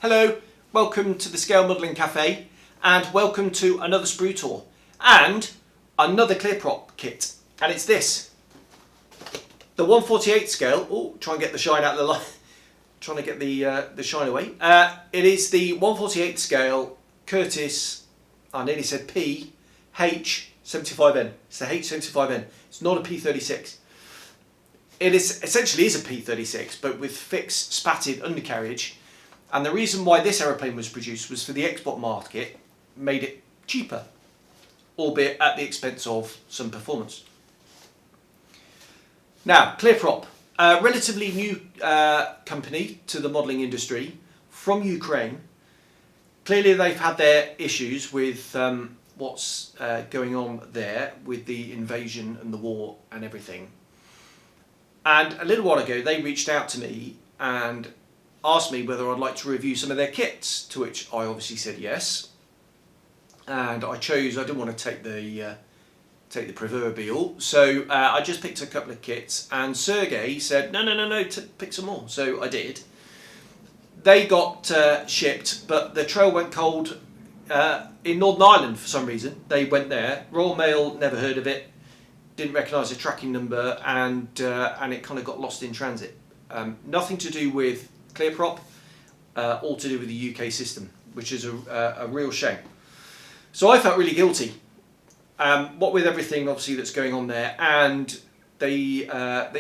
Hello, welcome to the Scale Modelling Cafe and welcome to another Sprue Tour and another Clearprop kit, and it's this. The 1/48 scale, oh, try and get the shine out of the light, trying to get the shine away. It is the 1/48 scale Curtis, I nearly said P, H75N. It's the H75N, it's not a P36. It is essentially a P36 but with fixed spatted undercarriage. And the reason why this aeroplane was produced was for the export market, made it cheaper, albeit at the expense of some performance. Now, Clearprop, a relatively new company to the modelling industry from Ukraine. Clearly they've had their issues with what's going on there with the invasion and the war and everything. And a little while ago they reached out to me and asked me whether I'd like to review some of their kits, to which I obviously said yes. And I didn't want to take the proverbial, so I just picked a couple of kits, and Sergey said no, pick some more, so I did. They got shipped, but the trail went cold in Northern Ireland for some reason. They went there, Royal Mail never heard of it, didn't recognise the tracking number, and it kind of got lost in transit. Nothing to do with Clearprop, all to do with the UK system, which is a real shame. So I felt really guilty, what with everything obviously that's going on there, and they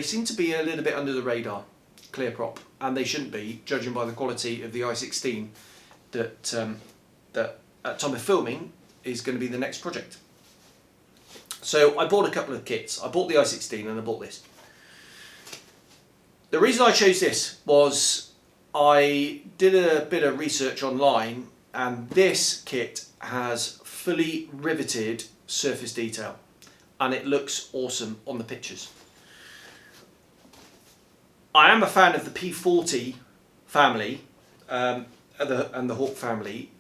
seem to be a little bit under the radar, Clearprop, and they shouldn't be, judging by the quality of the i16 that at time of filming is going to be the next project. So I bought a couple of kits. I bought the i16 and I bought this. The reason I chose this was I did a bit of research online, and this kit has fully riveted surface detail and it looks awesome on the pictures. I am a fan of the P40 family and the Hawk family.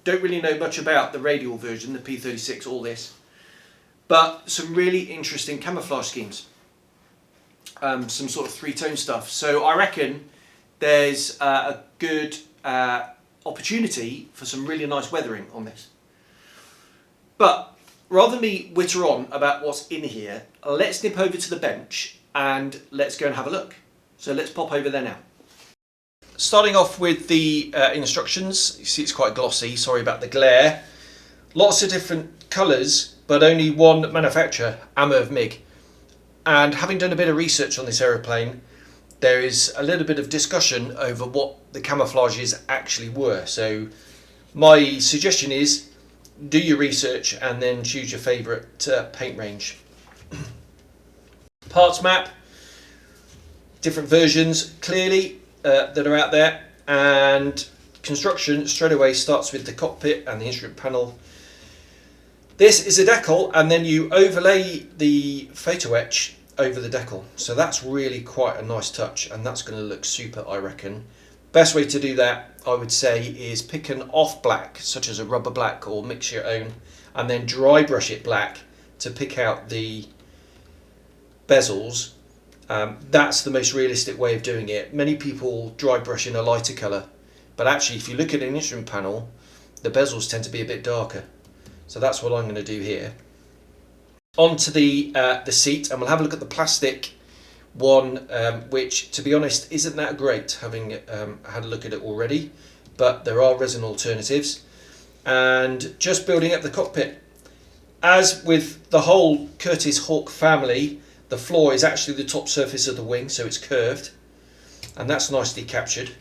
Don't really know much about the radial version, the P36, all this, but some really interesting camouflage schemes. Some sort of three-tone stuff. So I reckon there's a good opportunity for some really nice weathering on this. But rather than me witter on about what's in here, let's nip over to the bench and let's go and have a look. So let's pop over there now. Starting off with the instructions, you see it's quite glossy, sorry about the glare. Lots of different colours, but only one manufacturer, Amurv MiG. And having done a bit of research on this aeroplane, there is a little bit of discussion over what the camouflages actually were. So my suggestion is do your research and then choose your favourite paint range. Parts map, different versions clearly that are out there, and construction straight away starts with the cockpit and the instrument panel. This is a decal, and then you overlay the photo etch over the decal. So that's really quite a nice touch, and that's going to look super, I reckon. Best way to do that, I would say, is pick an off black, such as a rubber black, or mix your own, and then dry brush it black to pick out the bezels. That's the most realistic way of doing it. Many people dry brush in a lighter colour, but actually if you look at an instrument panel, the bezels tend to be a bit darker. So that's what I'm going to do here. Onto the seat, and we'll have a look at the plastic one, which to be honest isn't that great, having had a look at it already, but there are resin alternatives. And just building up the cockpit. As with the whole Curtis Hawk family, the floor is actually the top surface of the wing, so it's curved, and that's nicely captured.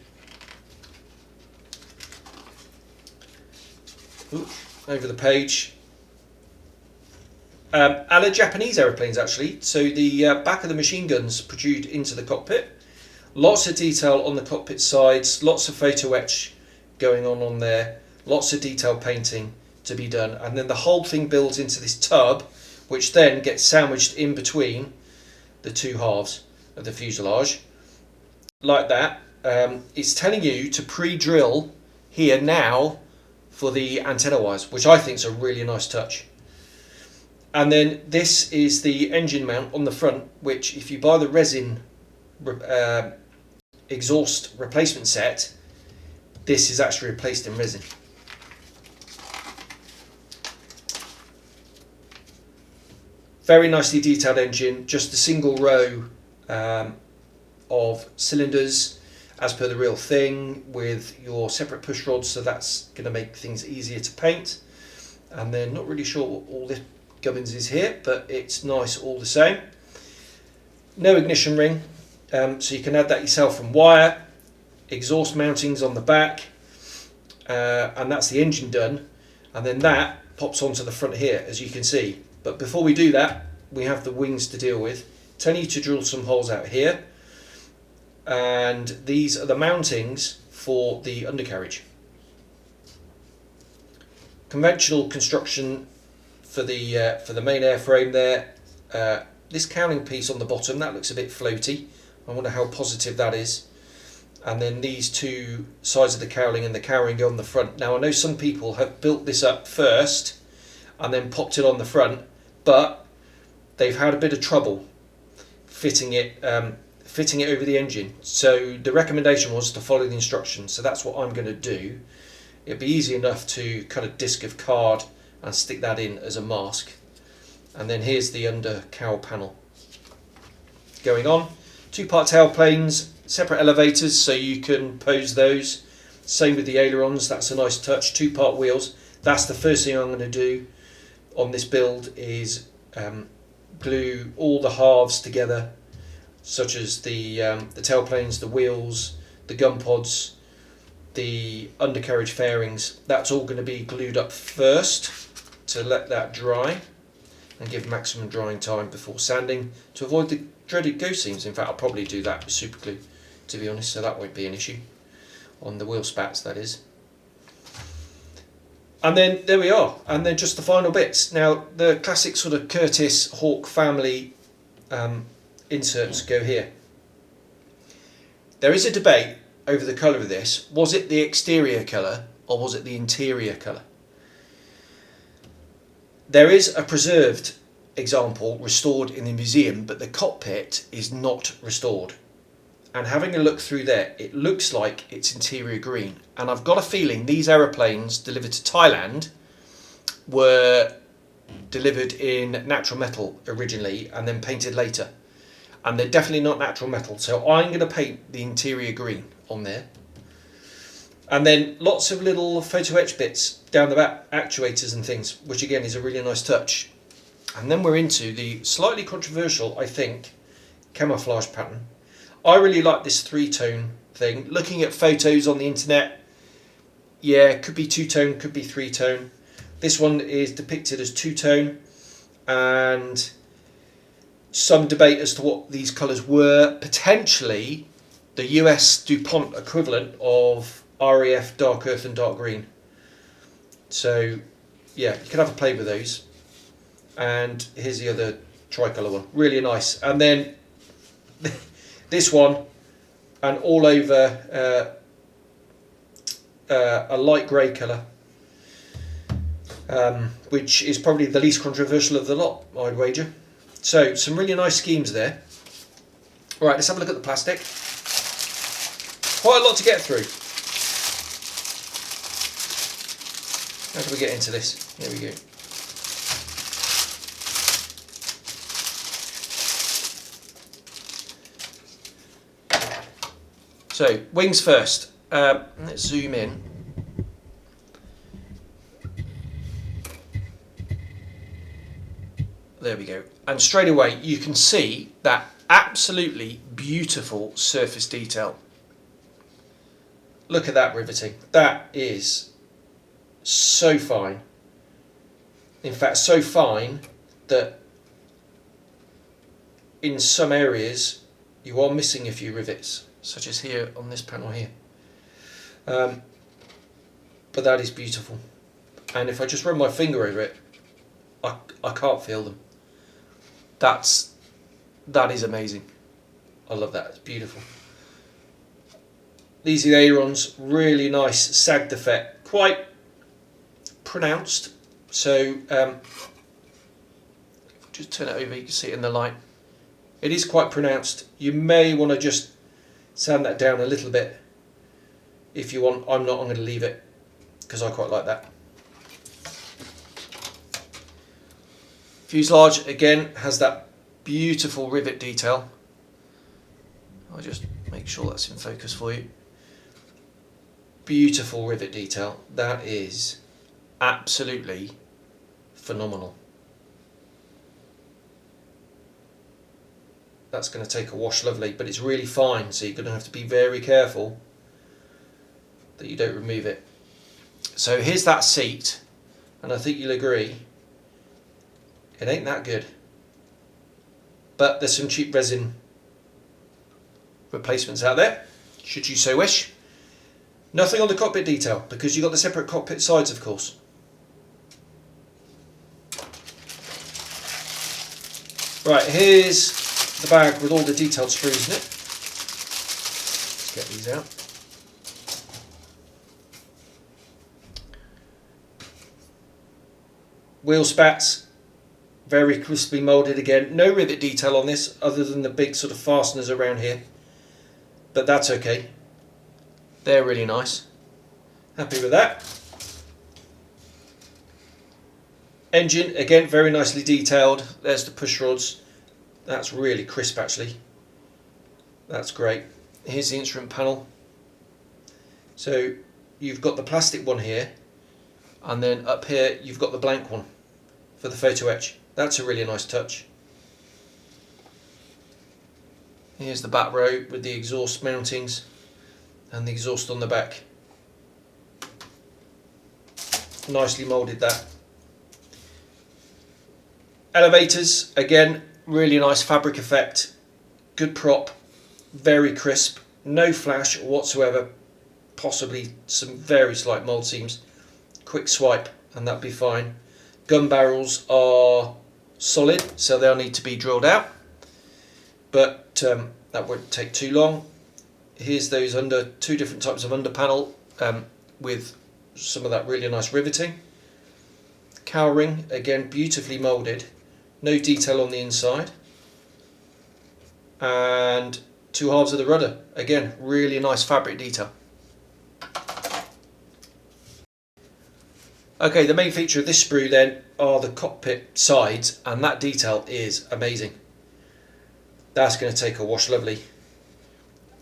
Ooh, over the page. A la Japanese aeroplanes actually, so the back of the machine guns protrude into the cockpit. Lots of detail on the cockpit sides, lots of photo etch going on there, lots of detail painting to be done, and then the whole thing builds into this tub, which then gets sandwiched in between the two halves of the fuselage, like that. It's telling you to pre-drill here now for the antenna wires, which I think is a really nice touch. And then this is the engine mount on the front, which if you buy the resin exhaust replacement set, this is actually replaced in resin. Very nicely detailed engine, just a single row of cylinders as per the real thing, with your separate push rods, so that's going to make things easier to paint. And then not really sure what all this gubbins is here, but it's nice all the same. No ignition ring, so you can add that yourself from wire. Exhaust mountings on the back, and that's the engine done. And then that pops onto the front here, as you can see. But before we do that, we have the wings to deal with. Telling you to drill some holes out here, and these are the mountings for the undercarriage. Conventional construction for the main airframe there. This cowling piece on the bottom, that looks a bit floaty. I wonder how positive that is. And then these two sides of the cowling and the cowling on the front. Now I know some people have built this up first and then popped it on the front, but they've had a bit of trouble fitting it over the engine. So the recommendation was to follow the instructions. So that's what I'm going to do. It'd be easy enough to cut a disc of card and stick that in as a mask. And then here's the under cowl panel going on. 2-part tail planes, separate elevators so you can pose those. Same with the ailerons, that's a nice touch. 2-part wheels. That's the first thing I'm going to do on this build, is glue all the halves together, such as the tail planes, the wheels, the gun pods, the undercarriage fairings. That's all going to be glued up first to let that dry and give maximum drying time before sanding to avoid the dreaded ghost seams. In fact, I'll probably do that with super glue, to be honest, so that won't be an issue on the wheel spats, that is. And then there we are, and then just the final bits. Now the classic sort of Curtis Hawk family inserts go here. There is a debate over the colour of this. Was it the exterior colour or was it the interior colour? There is a preserved example restored in the museum, but the cockpit is not restored. And having a look through there, it looks like it's interior green. And I've got a feeling these aeroplanes delivered to Thailand were delivered in natural metal originally and then painted later. And they're definitely not natural metal, so I'm going to paint the interior green on there. And then lots of little photo etch bits down the back, actuators and things, which again is a really nice touch. And then we're into the slightly controversial, I think, camouflage pattern. I really like this 3-tone thing. Looking at photos on the internet, yeah, could be 2-tone, could be 3-tone. This one is depicted as 2-tone, and some debate as to what these colours were. Potentially the US DuPont equivalent of RAF dark earth and dark green. So yeah, you can have a play with those. And here's the other tricolour one, really nice. And then this one, and all over a light grey colour, which is probably the least controversial of the lot, I'd wager. So some really nice schemes there. Right, let's have a look at the plastic. Quite a lot to get through. How do we get into this? Here we go. So, wings first. Let's zoom in. There we go. And straight away you can see that absolutely beautiful surface detail. Look at that riveting. That is so fine. In fact, so fine that in some areas you are missing a few rivets, such as here on this panel here. But that is beautiful. And if I just run my finger over it, I can't feel them. That is amazing. I love that. It's beautiful. These are the ailerons. Really nice sagged effect. Quite pronounced. So just turn it over, you can see it in the light. It is quite pronounced. You may want to just sand that down a little bit if you want. I'm not. I'm going to leave it because I quite like that. Fuselage again has that beautiful rivet detail. I'll just make sure that's in focus for you. Beautiful rivet detail. That is absolutely phenomenal. That's going to take a wash lovely, but it's really fine, so you're going to have to be very careful that you don't remove it. So here's that seat, and I think you'll agree it ain't that good. But there's some cheap resin replacements out there, should you so wish. Nothing on the cockpit detail, because you've got the separate cockpit sides, of course. Right, here's the bag with all the detailed sprues in it. Let's get these out. Wheel spats, very crisply moulded again. No rivet detail on this other than the big sort of fasteners around here, but that's okay. They're really nice. Happy with that. Engine, again, very nicely detailed. There's the push rods. That's really crisp actually. That's great. Here's the instrument panel. So you've got the plastic one here, and then up here you've got the blank one for the photo etch. That's a really nice touch. Here's the back row with the exhaust mountings and the exhaust on the back. Nicely moulded that. Elevators, again, really nice fabric effect, good prop, very crisp, no flash whatsoever, possibly some very slight mould seams. Quick swipe and that'll be fine. Gun barrels are solid, so they'll need to be drilled out, but that won't take too long. Here's those two different types of under panel with some of that really nice riveting. Cowring, again, beautifully moulded, no detail on the inside, and two halves of the rudder, again, really nice fabric detail. Okay, the main feature of this sprue then are the cockpit sides, and that detail is amazing. That's going to take a wash lovely.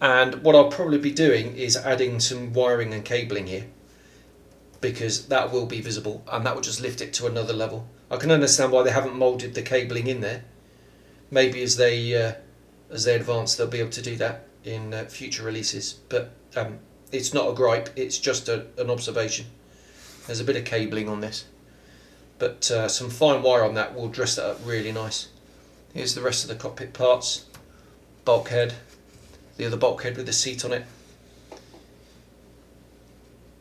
And what I'll probably be doing is adding some wiring and cabling here, because that will be visible and that will just lift it to another level. I can understand why they haven't moulded the cabling in there. Maybe as they advance they'll be able to do that in future releases, but it's not a gripe, it's just an observation. There's a bit of cabling on this, but some fine wire on that will dress that up really nice. Here's the rest of the cockpit parts. Bulkhead, the other bulkhead with the seat on it.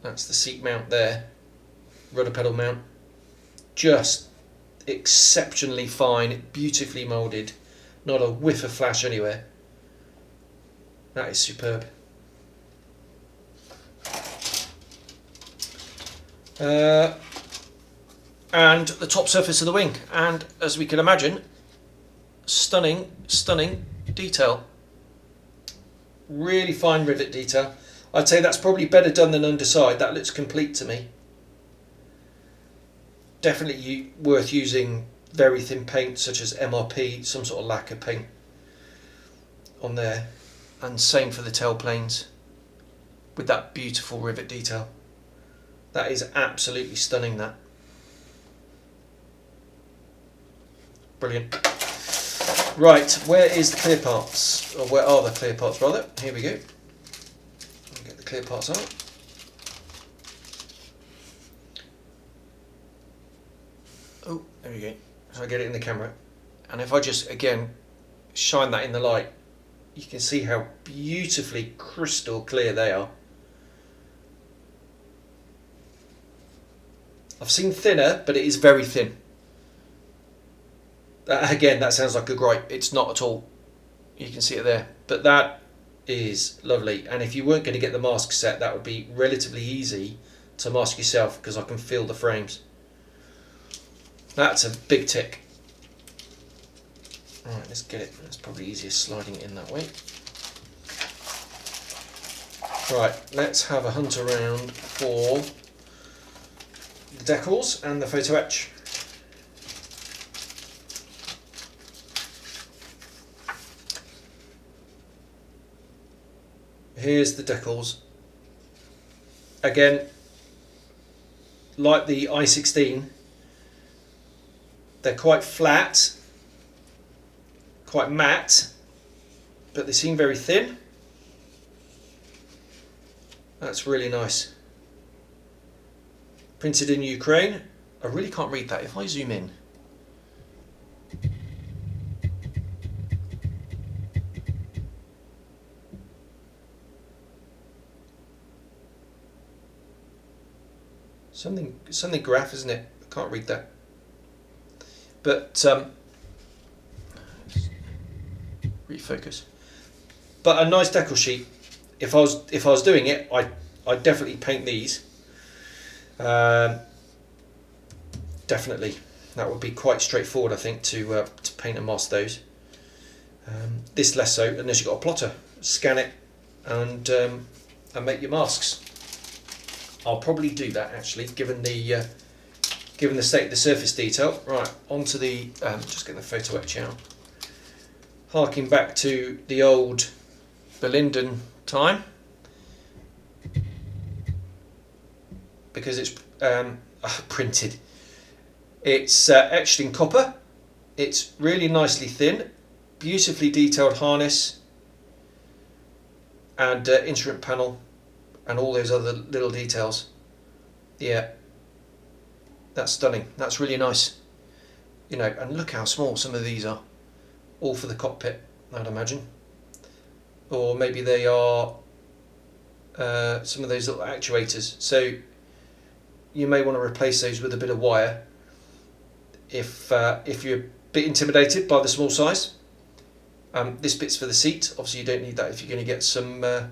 That's the seat mount there. Rudder pedal mount. Just exceptionally fine, beautifully moulded. Not a whiff of flash anywhere. That is superb. And the top surface of the wing. And as we can imagine, stunning, stunning detail. Really fine rivet detail. I'd say that's probably better done than underside. That looks complete to me. Definitely worth using very thin paint such as MRP, some sort of lacquer paint on there. And same for the tail planes with that beautiful rivet detail. That is absolutely stunning, that. Brilliant. Right, where is the clear parts? Or where are the clear parts rather? Here we go. Get the clear parts out. Oh, there we go. So I get it in the camera. And if I just, again, shine that in the light, you can see how beautifully crystal clear they are. I've seen thinner, but it is very thin. Again, that sounds like a gripe. It's not at all. You can see it there. But that is lovely. And if you weren't going to get the mask set, that would be relatively easy to mask yourself, because I can feel the frames. That's a big tick. Alright, let's get it. It's probably easiest sliding it in that way. Right, let's have a hunt around for the decals and the photo etch. Here's the decals. Again, like the i16, they're quite flat, quite matte, but they seem very thin. That's really nice. Printed in Ukraine. I really can't read that. If I zoom in. Something graph, isn't it? I can't read that. But refocus. But a nice decal sheet. If I was doing it, I'd definitely paint these. Definitely, that would be quite straightforward, I think, to paint and mask those. This less so, unless you've got a plotter. Scan it and make your masks. I'll probably do that actually, given the state of the surface detail. Right, onto the just getting the photo etch out. Harking back to the old Berlinden time, because it's printed. It's etched in copper. It's really nicely thin, beautifully detailed harness and instrument panel and all those other little details. Yeah, that's stunning. That's really nice. You know, and look how small some of these are. All for the cockpit, I'd imagine. Or maybe they are some of those little actuators. So you may want to replace those with a bit of wire if you're a bit intimidated by the small size. This bit's for the seat. Obviously you don't need that if you're going to get some a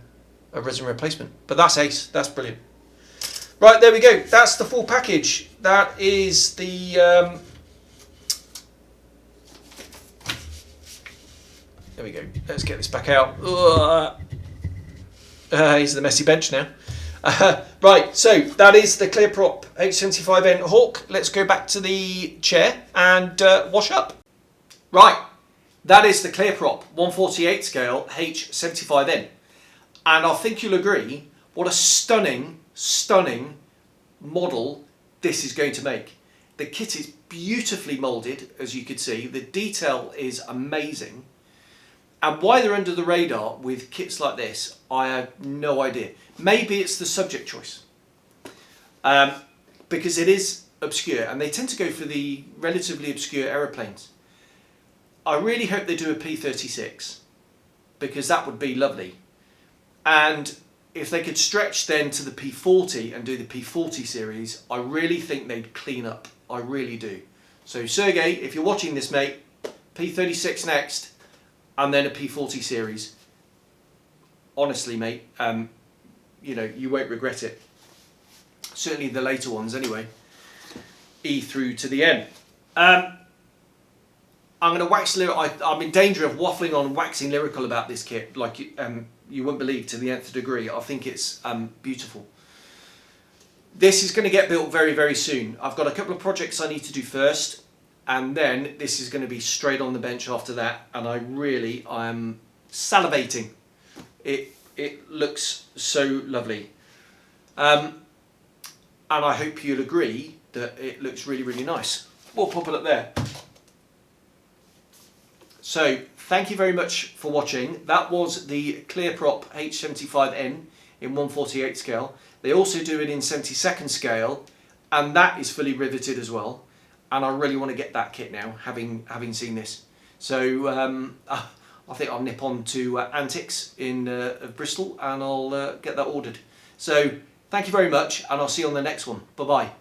resin replacement. But that's ace. That's brilliant. Right, there we go. That's the full package. That is the... there we go. Let's get this back out. Here's the messy bench now. Right, so that is the Clearprop H75N Hawk. Let's go back to the chair and wash up. Right, that is the Clearprop 148 scale H75N. And I think you'll agree, what a stunning, stunning model this is going to make. The kit is beautifully moulded, as you could see. The detail is amazing. And why they're under the radar with kits like this, I have no idea. Maybe it's the subject choice. Because it is obscure, and they tend to go for the relatively obscure aeroplanes. I really hope they do a P36, because that would be lovely. And if they could stretch then to the P40 and do the P40 series, I really think they'd clean up. I really do. So Sergey, if you're watching this, mate, P36 next, and then a P40 series. Honestly, mate, you know, you won't regret it. Certainly the later ones anyway. E through to the N. I'm going to wax lyrical. I'm in danger of waffling on and waxing lyrical about this kit, like you wouldn't believe, to the nth degree. I think it's beautiful. This is going to get built very, very soon. I've got a couple of projects I need to do first, and then this is going to be straight on the bench after that. And I am salivating. It looks so lovely, and I hope you'll agree that it looks really, really nice. We'll pop it up there. So thank you very much for watching. That was the Clearprop H75N in 148 scale. They also do it in 72nd scale, and that is fully riveted as well. And I really want to get that kit now, having seen this. So I think I'll nip on to Antics in Bristol, and I'll get that ordered. So thank you very much, and I'll see you on the next one. Bye bye.